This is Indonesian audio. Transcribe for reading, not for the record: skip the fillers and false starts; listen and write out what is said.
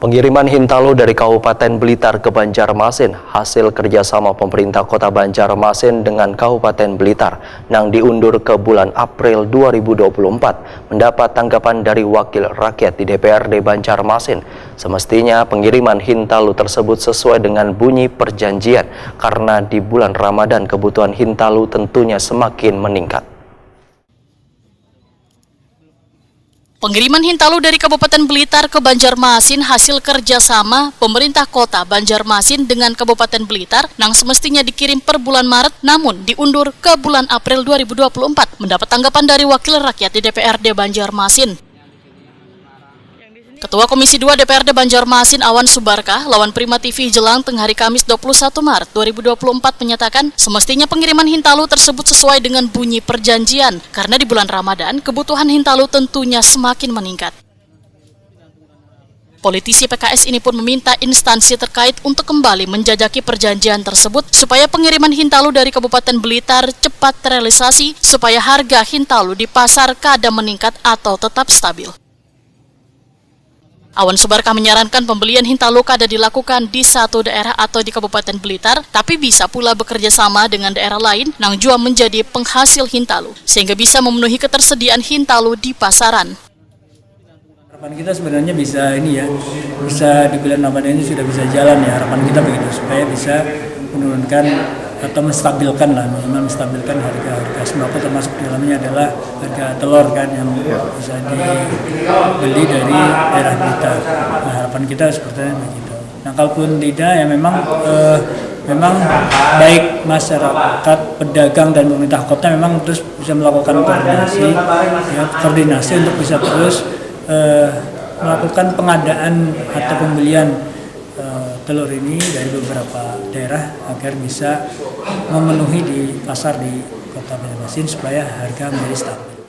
Pengiriman Hintalu dari Kabupaten Blitar ke Banjarmasin hasil kerjasama pemerintah Kota Banjarmasin dengan Kabupaten Blitar yang diundur ke bulan April 2024 mendapat tanggapan dari Wakil Rakyat di DPRD Banjarmasin. Semestinya pengiriman Hintalu tersebut sesuai dengan bunyi perjanjian karena di bulan Ramadan kebutuhan Hintalu tentunya semakin meningkat. Pengiriman Hintalu dari Kabupaten Blitar ke Banjarmasin hasil kerjasama pemerintah kota Banjarmasin dengan Kabupaten Blitar yang semestinya dikirim per bulan Maret namun diundur ke bulan April 2024 mendapat tanggapan dari Wakil Rakyat di DPRD Banjarmasin. Ketua Komisi 2 DPRD Banjarmasin Awan Subarkah lawan Prima TV Jelang tengah hari Kamis 21 Maret 2024 menyatakan semestinya pengiriman Hintalu tersebut sesuai dengan bunyi perjanjian karena di bulan Ramadan kebutuhan Hintalu tentunya semakin meningkat. Politisi PKS ini pun meminta instansi terkait untuk kembali menjajaki perjanjian tersebut supaya pengiriman Hintalu dari Kabupaten Blitar cepat terrealisasi supaya harga Hintalu di pasar kada meningkat atau tetap stabil. Awan Subarkah menyarankan pembelian Hintalu kada dilakukan di satu daerah atau di Kabupaten Blitar, tapi bisa pula bekerja sama dengan daerah lain yang juga menjadi penghasil Hintalu, sehingga bisa memenuhi ketersediaan Hintalu di pasaran. Harapan kita sebenarnya bisa bisa di bulan Ramadan ini sudah bisa jalan ya, harapan kita begitu, supaya bisa menurunkan atau menstabilkan minimal menstabilkan harga sembako, termasuk di dalamnya adalah harga telur kan yang bisa dibeli dari daerah Blitar. Nah, harapan kita sepertinya begitu. Nah, kalaupun tidak ya memang baik masyarakat, pedagang dan pemerintah kota memang terus bisa melakukan koordinasi untuk bisa terus melakukan pengadaan atau pembelian telur ini dari beberapa daerah agar bisa memenuhi di pasar di Kota Banjarmasin supaya harga menjadi stabil.